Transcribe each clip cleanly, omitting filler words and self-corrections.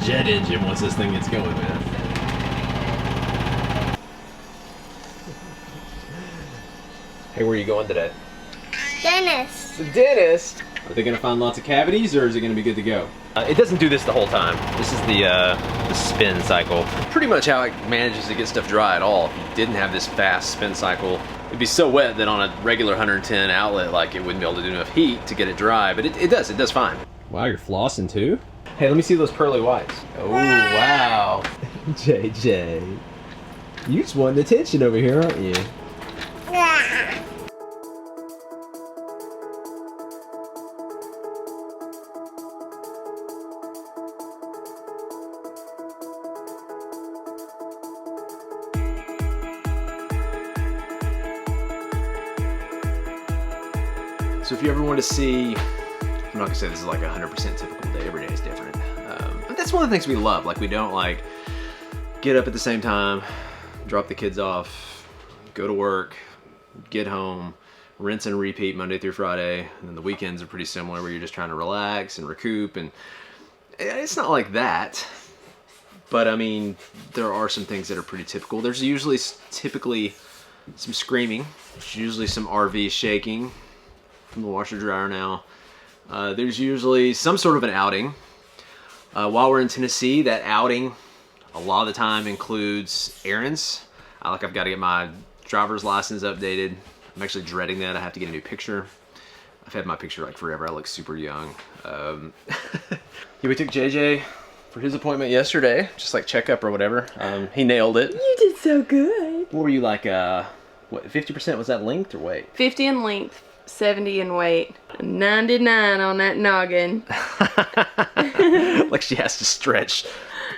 jet engine once this thing gets going, man. Hey, where are you going today? Dentist. The dentist? Are they gonna find lots of cavities, or is it gonna be good to go? It doesn't do this the whole time. This is the spin cycle. Pretty much how it manages to get stuff dry at all. If you didn't have this fast spin cycle, it'd be so wet that on a regular 110 outlet, like, it wouldn't be able to do enough heat to get it dry, but it does fine. Wow, you're flossing too? Hey, let me see those pearly whites. Oh, wow. JJ, you just wanting attention over here, aren't you? Yeah. So if you ever want to see, I'm not gonna say this is like 100% typical day, every day is different. But that's one of the things we love. Like, we don't like get up at the same time, drop the kids off, go to work, get home, rinse and repeat Monday through Friday, and then the weekends are pretty similar where you're just trying to relax and recoup, and it's not like that. But I mean, there are some things that are pretty typical. There's usually typically some screaming, there's usually some RV shaking from the washer dryer now. There's usually some sort of an outing. While we're in Tennessee, that outing a lot of the time includes errands. I've got to get my driver's license updated. I'm actually dreading that. I have to get a new picture. I've had my picture like forever. I look super young. Yeah, we took JJ for his appointment yesterday, just like checkup or whatever. He nailed it. You did so good. What were you like, what, 50%? Was that length or weight? 50 in length, 70 in weight, 99 on that noggin. Like she has to stretch the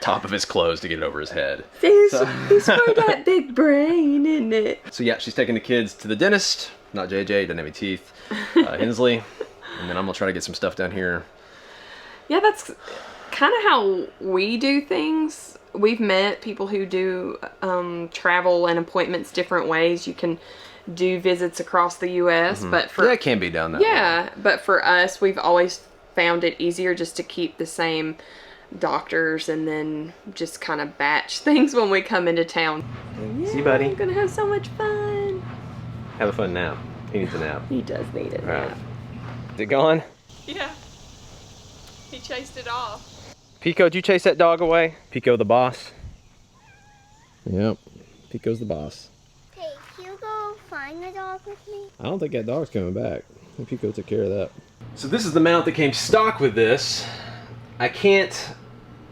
top of his clothes to get it over his head. It's for that big brain, isn't it? So yeah, she's taking the kids to the dentist. Not JJ, doesn't have any teeth. Hensley. And then I'm gonna try to get some stuff down here. Yeah, that's kind of how we do things. We've met people who do travel and appointments different ways. You can do visits across the U.S., but for... Yeah, it can be done that way. Yeah, but for us, we've always found it easier just to keep the same doctors and then just kind of batch things when we come into town. Yeah, see you, buddy. We're gonna have so much fun. Have a fun nap. He needs a nap. He does need a nap. Is it gone? Yeah. He chased it off. Pico, did you chase that dog away? Pico the boss. Yep. Pico's the boss. Hey, can you go find the dog with me? I don't think that dog's coming back. I think Pico took care of that. So this is the mount that came stock with this. I can't,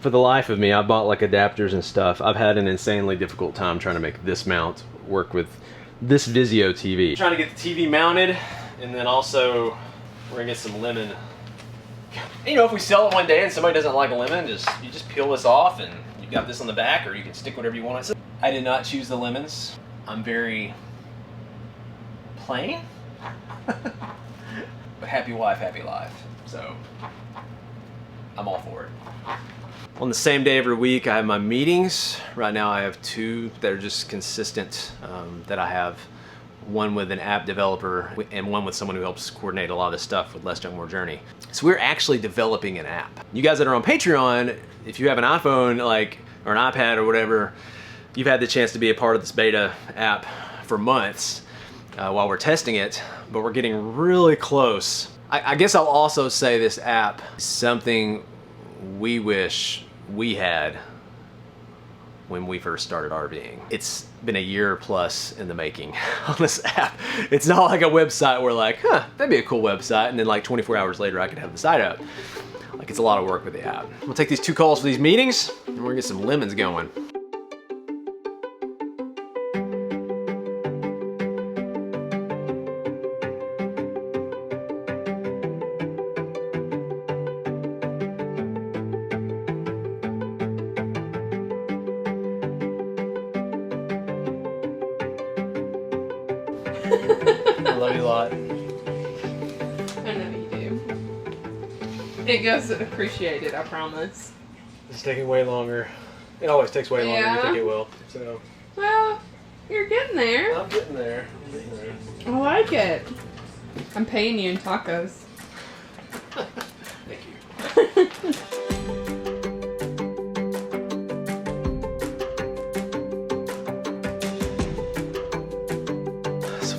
for the life of me, I bought like adapters and stuff. I've had an insanely difficult time trying to make this mount work with this Vizio TV. I'm trying to get the TV mounted, and then also we're gonna get some lemon. You know, if we sell it one day and somebody doesn't like a lemon, you just peel this off and you got this on the back, or you can stick whatever you want on it. I did not choose the lemons. I'm very plain, but happy wife, happy life. So I'm all for it. On the same day every week, I have my meetings. Right now I have two that are just consistent that I have. One with an app developer and one with someone who helps coordinate a lot of this stuff with Less Junk More Journey. So we're actually developing an app. You guys that are on Patreon, if you have an iPhone or an iPad or whatever, you've had the chance to be a part of this beta app for months while we're testing it, but we're getting really close. I guess I'll also say this app is something we wish we had when we first started RVing. It's been a year plus in the making on this app. It's not like a website where like, that'd be a cool website, and then like 24 hours later I could have the site up. Like, it's a lot of work with the app. We'll take these 2 calls for these meetings, and we're gonna get some lemons going. I love you a lot. I know you do. It goes appreciated, I promise. It's taking way longer. It always takes way longer than you think it will. So. Well, you're getting there. I'm getting there. I like it. I'm paying you in tacos. Thank you.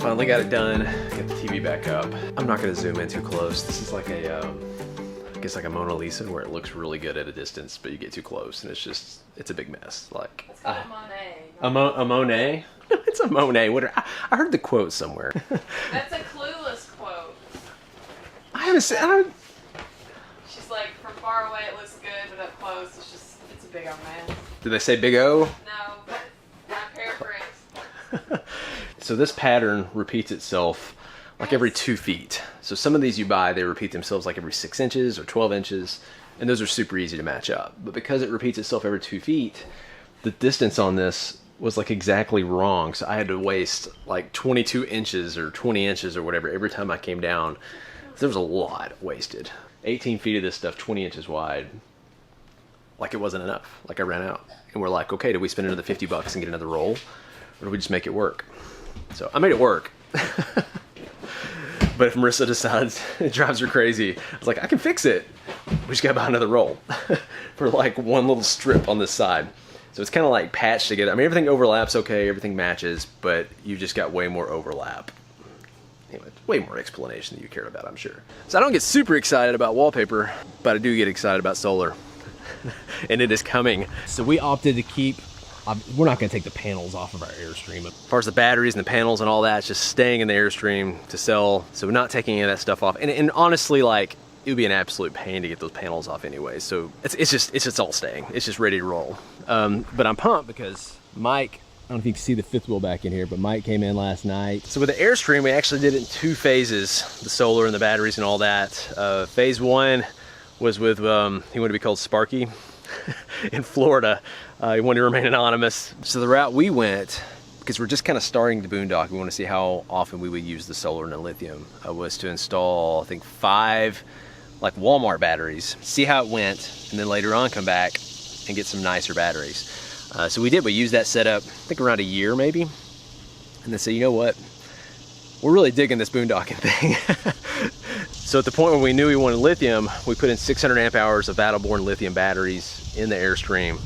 finally got it done. Get the TV back up. I'm not gonna zoom in too close. This is like a, I guess like a Mona Lisa where it looks really good at a distance, but you get too close and it's a big mess. Like It's called a Monet. A Monet? It's a Monet. I heard the quote somewhere. That's a Clueless quote. I haven't seen. She's like, from far away it looks good, but up close it's a big old man. Did they say Big O? No, but not paraphrase. So this pattern repeats itself like every 2 feet. So some of these you buy, they repeat themselves like every 6 inches or 12 inches, and those are super easy to match up. But because it repeats itself every 2 feet, the distance on this was like exactly wrong. So I had to waste like 22 inches or 20 inches or whatever every time I came down. So there was a lot wasted. 18 feet of this stuff, 20 inches wide. Like it wasn't enough. Like I ran out. And we're like, okay, do we spend another 50 bucks and get another roll? Or do we just make it work? So I made it work. But if Marissa decides it drives her crazy, I was like, I can fix it. We just gotta buy another roll for like one little strip on this side. So it's kind of like patched together. I mean, everything overlaps okay, everything matches, but you just got way more overlap. Anyway, way more explanation than you cared about, I'm sure. So I don't get super excited about wallpaper, but I do get excited about solar. And it is coming. So we opted to keep, we're not gonna take the panels off of our Airstream. As far as the batteries and the panels and all that, it's just staying in the Airstream to sell. So we're not taking any of that stuff off. And honestly, like, it would be an absolute pain to get those panels off anyway. So it's just all staying. It's just ready to roll. But I'm pumped because Mike, I don't know if you can see the fifth wheel back in here, but Mike came in last night. So with the Airstream, we actually did it in 2 phases, the solar and the batteries and all that. Phase 1 was with, he wanted to be called Sparky in Florida. He wanted to remain anonymous. So the route we went, because we're just kind of starting the boondock, we want to see how often we would use the solar and the lithium, was to install, I think, 5 like Walmart batteries, see how it went, and then later on come back and get some nicer batteries. So we used that setup, I think around a year maybe, and then say, you know what, we're really digging this boondocking thing. So at the point when we knew we wanted lithium, we put in 600 amp hours of Battle-Born lithium batteries in the Airstream.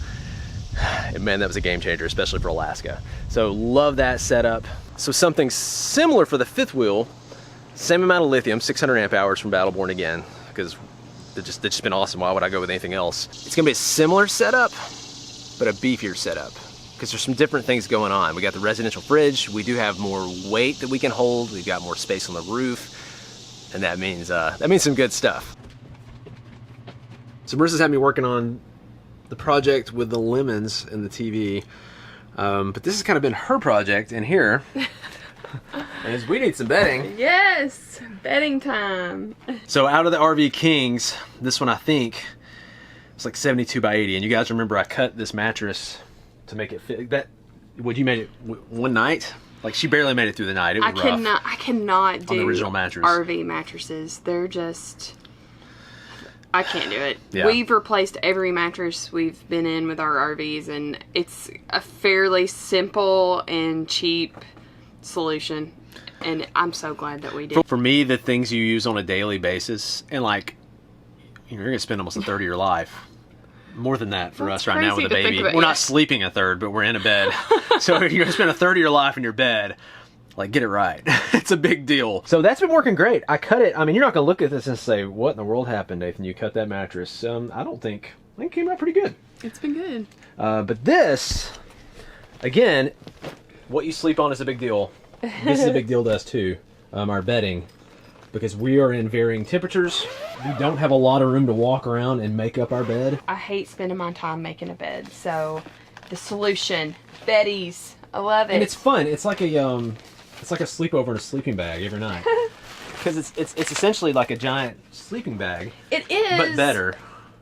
And man, that was a game changer, especially for Alaska. So love that setup. So something similar for the fifth wheel, same amount of lithium, 600 amp hours from Battle-Born again, because they've just been awesome. Why would I go with anything else? It's gonna be a similar setup, but a beefier setup, because there's some different things going on. We got the residential fridge. We do have more weight that we can hold. We've got more space on the roof, and that means some good stuff. So Marissa's had me working on the project with the lemons and the TV, but this has kind of been her project in here. And we need some bedding. Yes, bedding time. So out of the RV Kings, this one I think it's like 72 by 80, and you guys remember I cut this mattress to make it fit. You made it one night? Like she barely made it through the night. It was rough. I cannot do on the original mattress. RV mattresses. They're just, I can't do it. Yeah. We've replaced every mattress we've been in with our RVs, and it's a fairly simple and cheap solution. And I'm so glad that we did. For me, the things you use on a daily basis, and like, you're gonna spend almost a third of your life. More than that for us right now with a baby. We're not sleeping a third, but we're in a bed. So you're gonna spend a third of your life in your bed. Like, get it right. It's a big deal. So that's been working great. I cut it. I mean, you're not gonna look at this and say, what in the world happened, Nathan? You cut that mattress. I think it came out pretty good. It's been good. But this, again, what you sleep on is a big deal. This is a big deal to us too, our bedding. Because we are in varying temperatures. We don't have a lot of room to walk around and make up our bed. I hate spending my time making a bed, so the solution, beddies, I love it. And it's fun. It's like a sleepover in a sleeping bag every night. Because it's essentially like a giant sleeping bag. It is. But better.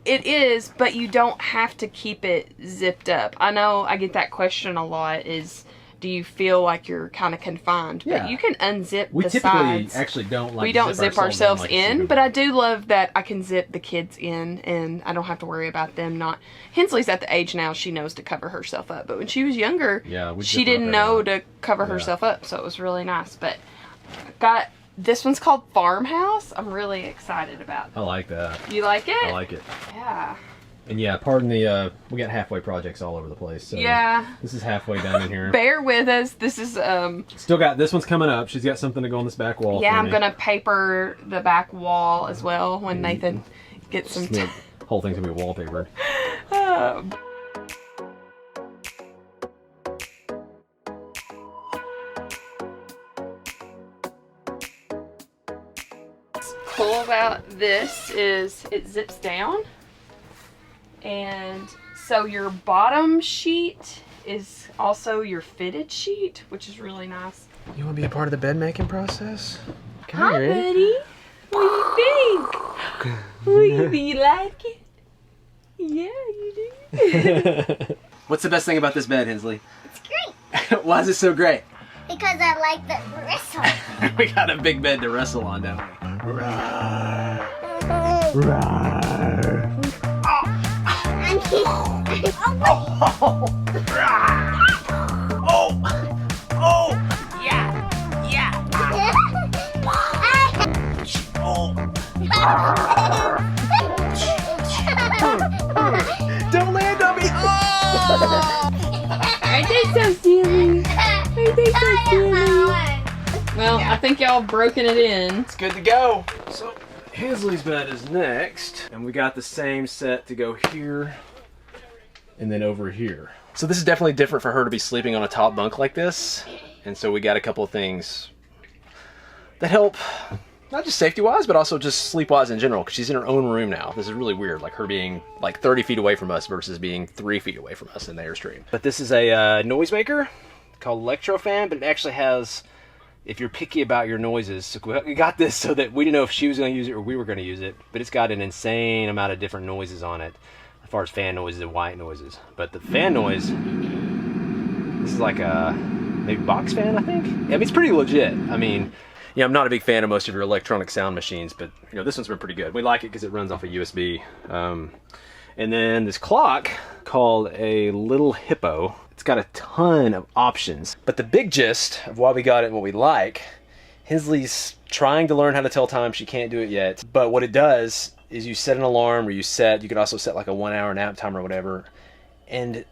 It is, but you don't have to keep it zipped up. I know I get that question a lot, is do you feel like you're kind of confined? But Yeah. you can unzip We the typically sides. actually don't like We don't zip ourselves in, but I I do love that I can zip the kids in, and I don't have to worry about them not. Hensley's at the age now she knows to cover herself up, but when she was younger, Yeah, we she zip her up didn't every know night. to cover herself up, so it was really nice. But got this one's called Farmhouse. I'm really excited about. like that. You like it? I like it. Yeah. And yeah, pardon the, we got halfway projects all over the place. So yeah. This is halfway done in here. Bear with us. This is, Still got, this one's coming up. She's got something to go on this back wall. Yeah, I'm going to paper the back wall as well when Nathan gets some time. The whole thing's going to be wallpapered. Cool about this is it zips down, and so your bottom sheet is also your fitted sheet, which is really nice. You want to be a part of the bed making process? Hi, buddy. What do you think? Do you like it? Yeah, you do. What's the best thing about this bed, Hensley? It's great. Why is it so great? Because I like the whistle. We got a big bed to wrestle on, don't we? Don't land on me! Oh! Aren't they so silly? Aren't they so silly? Well, I think y'all broken it in. It's good to go. So Hensley's bed is next, and we got the same set to go here and then over here. So this is definitely different for her to be sleeping on a top bunk like this, and so we got a couple of things that help, not just safety-wise, but also just sleep-wise in general, because she's in her own room now. This is really weird, like her being like 30 feet away from us versus being 3 feet away from us in the Airstream. But this is a noisemaker called Electrofan, but it actually has, if you're picky about your noises, so we got this so that we didn't know if she was going to use it or we were going to use it, but it's got an insane amount of different noises on it, as far as fan noises and white noises. But the fan noise, this is like a maybe box fan, I think. I mean, it's pretty legit. I mean, yeah, I'm not a big fan of most of your electronic sound machines, but you know, this one's been pretty good. We like it because it runs off a USB. And then this clock called a Little Hippo. It's got a ton of options, but the big gist of why we got it and what we like, Hensley's trying to learn how to tell time. She can't do it yet, but what it does is you set an alarm, or you can also set like a 1 hour nap time or whatever, and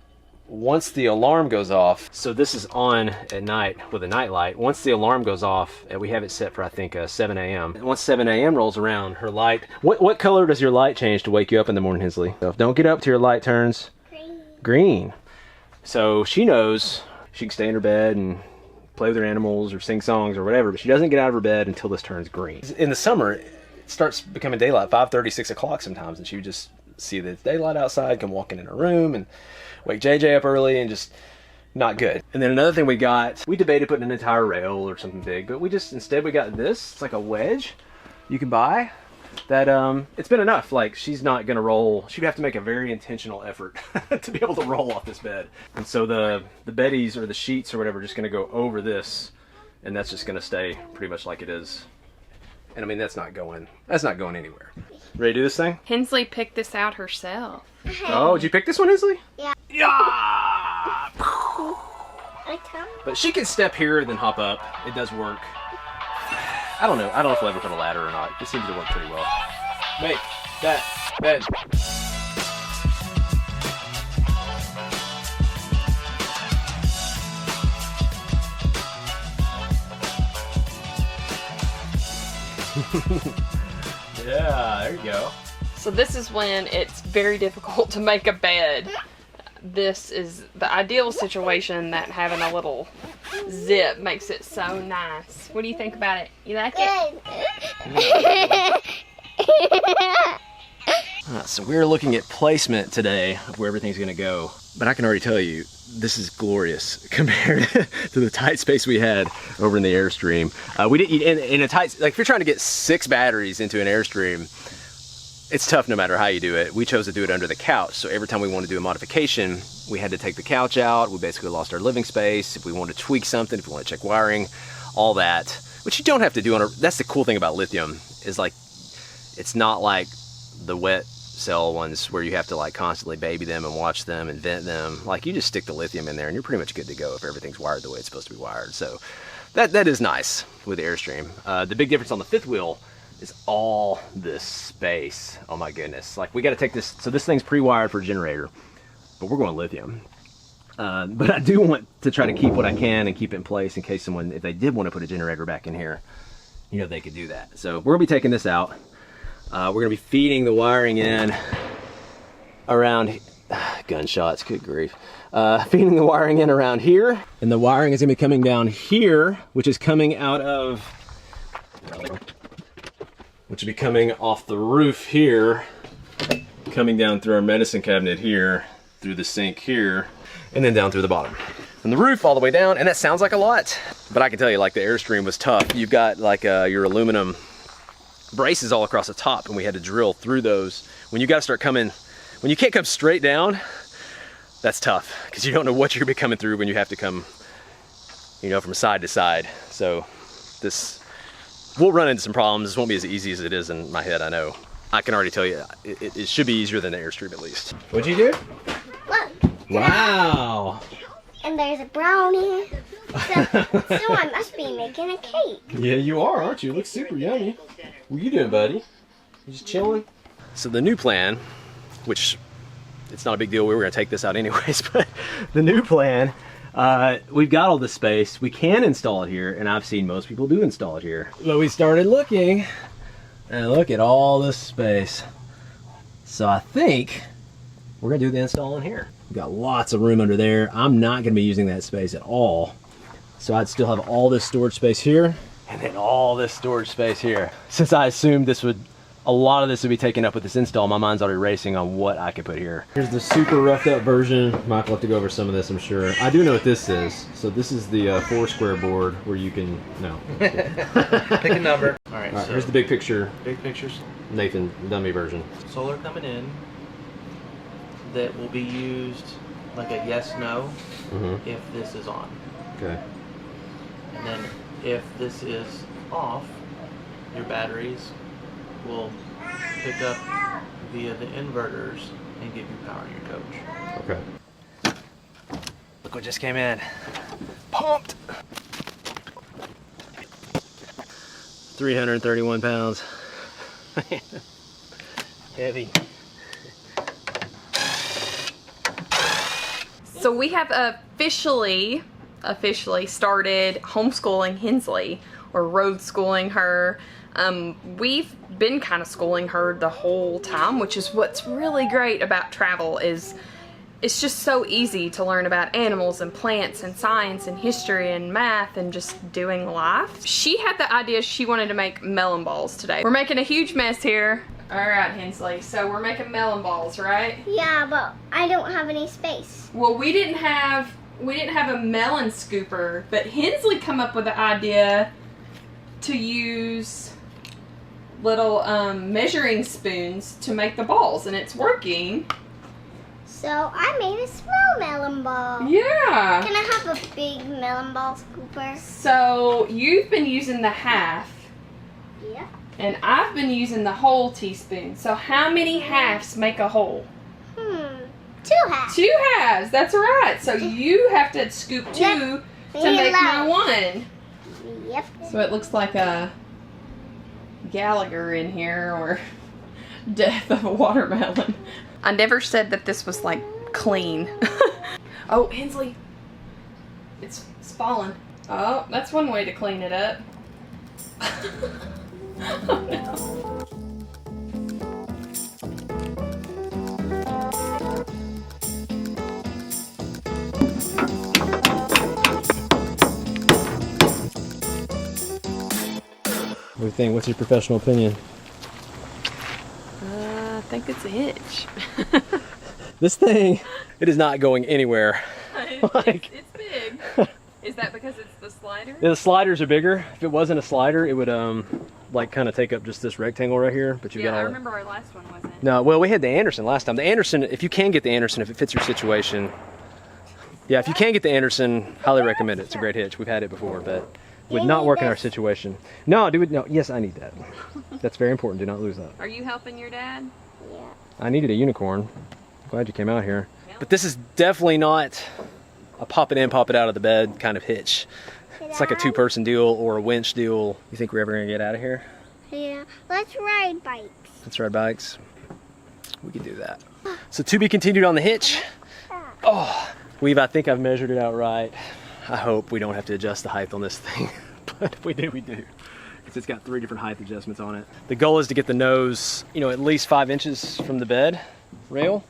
once the alarm goes off, so this is on at night with a night light. Once the alarm goes off, and we have it set for I think 7 a.m. Once 7 a.m. rolls around, her light, what color does your light change to wake you up in the morning, Hensley? So don't get up till your light turns green. So she knows she can stay in her bed and play with her animals or sing songs or whatever, but she doesn't get out of her bed until this turns green. In the summer, it starts becoming daylight, 5:30, 6 o'clock sometimes, and she would just see that it's daylight outside, come walking in her room and wake JJ up early, and just not good. And then another thing we debated putting an entire rail or something big, but instead we got this. It's like a wedge you can buy that it's been enough. Like, she's not gonna roll. She'd have to make a very intentional effort to be able to roll off this bed. And so the beddies or the sheets or whatever are just gonna go over this, and that's just gonna stay pretty much like it is. And I mean, that's not going anywhere. Ready to do this thing? Hensley picked this out herself. Oh, did you pick this one, Hensley? Yeah. Yeah! Like Tom? But she can step here and then hop up. It does work. I don't know if we'll ever put a ladder or not. It seems to work pretty well. Make that bed. Yeah, there you go. So this is when it's very difficult to make a bed. This is the ideal situation that having a little zip makes it so nice. What do you think about it? You like it? So we're looking at placement today of where everything's gonna go. But I can already tell you, this is glorious compared to the tight space we had over in the Airstream. We didn't in a tight, like if you're trying to get 6 batteries into an Airstream, it's tough no matter how you do it. We chose to do it under the couch, so every time we wanted to do a modification, we had to take the couch out. We basically lost our living space. If we wanted to tweak something, if we want to check wiring, all that, which you don't have to do that's the cool thing about lithium, is like, it's not like the wet cell ones where you have to like constantly baby them and watch them and vent them. Like, you just stick the lithium in there and you're pretty much good to go if everything's wired the way it's supposed to be wired. So that is nice with the Airstream. The big difference on the fifth wheel, is all this space. Oh my goodness. Like we got to take this, so this thing's pre-wired for a generator, but we're going lithium. But I do want to try to keep what I can and keep it in place in case someone, if they did want to put a generator back in here, you know, they could do that. So we're gonna be taking this out. We're gonna be feeding the wiring in around, gunshots, good grief. Feeding the wiring in around here. And the wiring is gonna be coming down here, which is coming out of, which will be coming off the roof here, coming down through our medicine cabinet here, through the sink here, and then down through the bottom. From the roof all the way down, and that sounds like a lot, but I can tell you, like, the Airstream was tough. You've got like your aluminum braces all across the top, and we had to drill through those. When you gotta start coming, when you can't come straight down, that's tough, because you don't know what you're gonna be coming through when you have to come, you know, from side to side. So this, we'll run into some problems. This won't be as easy as it is in my head, I know. I can already tell you, it should be easier than the Airstream at least. What'd you do? Look. Wow. And there's a brownie. So I must be making a cake. Yeah, you are, aren't you? It looks super yummy. What are you doing, buddy? You just chilling? So the new plan, which it's not a big deal, we were gonna take this out anyways, but the new plan, we've got all this space. We can install it here, and I've seen most people do install it here. But we started looking, and look at all this space. So I think we're gonna do the install in here. We've got lots of room under there. I'm not gonna be using that space at all. So I'd still have all this storage space here, and then all this storage space here. Since I assumed this would, a lot of this would be taken up with this install, my mind's already racing on what I could put here. Here's the super roughed up version. Michael will have to go over some of this, I'm sure. I do know what this is. So this is the 4-square board where you can, no. Pick a number. All right, so Here's the big picture. big pictures. Nathan, dummy version. Solar coming in that will be used like a yes/no if this is on. Okay. And then if this is off, your batteries will pick up via the inverters and give you power to your coach. Okay. Look what just came in. Pumped! 331 pounds. Heavy. So we have officially started homeschooling Hensley, or road schooling her. We've been kind of schooling her the whole time, which is what's really great about travel. Is it's just so easy to learn about animals and plants and science and history and math and just doing life. She had the idea she wanted to make melon balls today. We're making a huge mess here. All right, Hensley, so we're making melon balls, right? Yeah, but I don't have any space. Well, we didn't have a melon scooper, but Hensley come up with the idea to use little measuring spoons to make the balls, and it's working. So I made a small melon ball. Yeah. Can I have a big melon ball scooper? So you've been using the half. Yeah. And I've been using the whole teaspoon. So how many halves make a whole? 2 halves. 2 halves, that's right. So you have to scoop 2 to make my 1. Yep. So it looks like a Gallagher in here, or Death of a Watermelon. I never said that this was like clean. Oh, Hensley, it's falling. Oh, that's one way to clean it up. Oh no. What do you think? What's your professional opinion? I think it's a hitch. This thing, it is not going anywhere. It's big. Is that because it's the slider? The sliders are bigger. If it wasn't a slider, it would like kind of take up just this rectangle right here. But you got all. I remember our last one wasn't. No, well, we had the Anderson last time. The Anderson, if you can get the Anderson, if it fits your situation. Yeah, if you can get the Anderson, highly recommend it. It's a great hitch. We've had it before, but would not work in our situation. No, do it. No, yes, I need that. That's very important. Do not lose that. Are you helping your dad? Yeah. I needed a unicorn. Glad you came out here. But this is definitely not a pop it in, pop it out of the bed kind of hitch. It's like a 2-person deal or a winch deal. You think we're ever gonna get out of here? Yeah. Let's ride bikes. Let's ride bikes. We could do that. So to be continued on the hitch. Oh, I think I've measured it out right. I hope we don't have to adjust the height on this thing, but if we do, we do. It's got 3 different height adjustments on it. The goal is to get the nose, you know, at least 5 inches from the bed rail.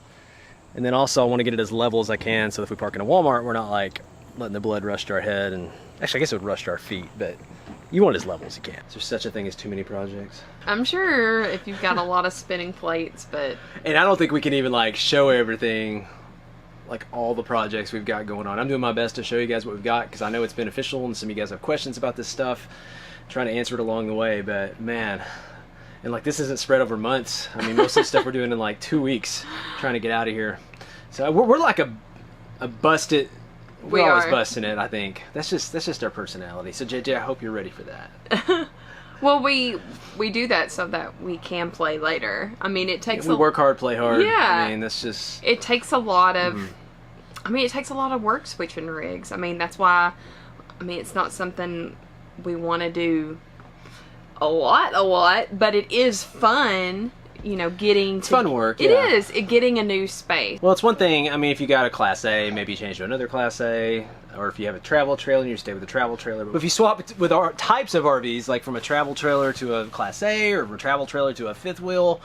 And then also I want to get it as level as I can, so if we park in a Walmart, we're not like letting the blood rush to our head. And actually, I guess it would rush to our feet, but you want it as level as you can. Is there such a thing as too many projects? I'm sure if you've got a lot of spinning plates, but... And I don't think we can even like show everything, like all the projects we've got going on. I'm doing my best to show you guys what we've got because I know it's beneficial and some of you guys have questions about this stuff. I'm trying to answer it along the way, but man, and like this isn't spread over months. I mean, most of the stuff we're doing in like 2 weeks trying to get out of here. So we're like a busted... We're always busting it, I think. That's just our personality. So JJ, I hope you're ready for that. Well, we do that so that we can play later. I mean, it takes... We work hard, play hard. Yeah. I mean, that's just... It takes a lot of... I mean, it takes a lot of work switching rigs. I mean, that's why... I mean, it's not something we want to do a lot, but it is fun, you know, getting... It's fun work, It yeah. is. Getting a new space. Well, it's one thing, I mean, if you got a Class A, maybe you change to another Class A, or if you have a travel trailer and you stay with a travel trailer. But if you swap it with our types of RVs, like from a travel trailer to a Class A, or from a travel trailer to a fifth wheel,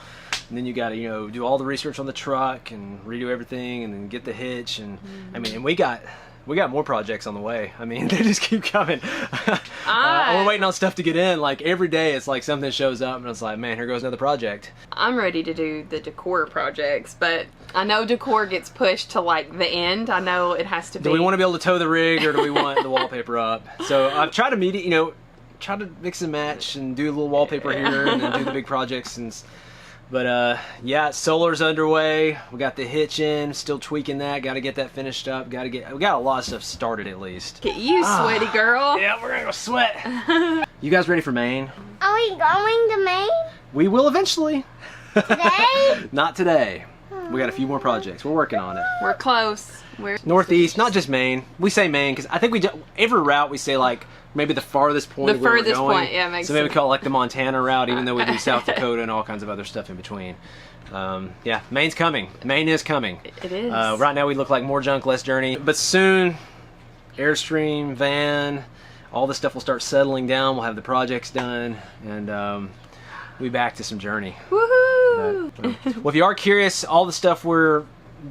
and then you got to, you know, do all the research on the truck and redo everything and then get the hitch. And I mean, and we got more projects on the way. I mean, they just keep coming. We're waiting on stuff to get in. Like every day it's like something shows up and it's like, man, here goes another project. I'm ready to do the decor projects, but I know decor gets pushed to like the end. I know it has to be. Do we want to be able to tow the rig or do we want the wallpaper up? So I've tried to meet it, you know, try to mix and match and do a little wallpaper here and then do the big projects. But yeah, solar's underway. We got the hitch in, still tweaking that. Got to get that finished up. We got a lot of stuff started at least. Get you, sweaty girl. Yeah, we're gonna go sweat. You guys ready for Maine? Are we going to Maine We will eventually. today? Not today. We got a few more projects. We're working on it. We're close. We're Northeast, not just Maine. We say Maine because I think every route we say like maybe the farthest point The of where we're furthest going. point, yeah, makes so maybe we sense. call it like the Montana route, even though we do South Dakota and all kinds of other stuff in between. Yeah, Maine's coming. Maine is coming. It is. Right now we look like more junk, less journey. But soon, Airstream, van, all this stuff will start settling down. We'll have the projects done, and we'll be back to some journey. Woohoo! Well, if you are curious, all the stuff we're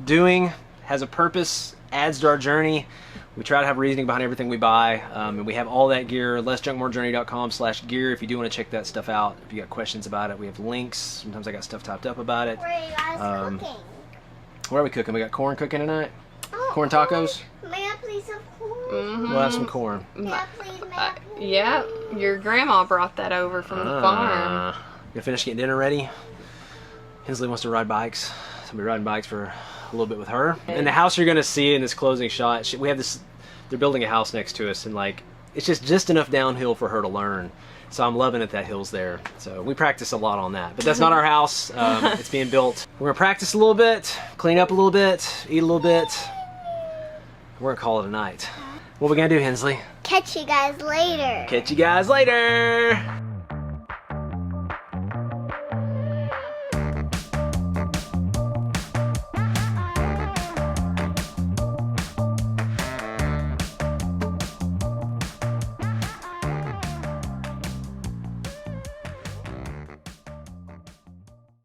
doing has a purpose, adds to our journey. We try to have reasoning behind everything we buy, and we have all that gear. lessjunkmorejourney.com/gear if you do want to check that stuff out. If you got questions about it, we have links. Sometimes I got stuff typed up about it. Where are you guys cooking? Where are we cooking? We got corn cooking tonight. Oh, Corn tacos. May I please have corn? We'll have some corn. May I please, may I please? Yeah, your grandma brought that over from the farm. Gonna finish getting dinner ready. Hensley wants to ride bikes, so I'll be riding bikes for a little bit with her. And the house you're gonna see in this closing shot, we have this. They're building a house next to us, and like it's just enough downhill for her to learn. So I'm loving it that hill's there. So we practice a lot on that. But that's not our house. It's being built. We're gonna practice a little bit, clean up a little bit, eat a little bit. We're gonna call it a night. What are we gonna do, Hensley? Catch you guys later. Catch you guys later.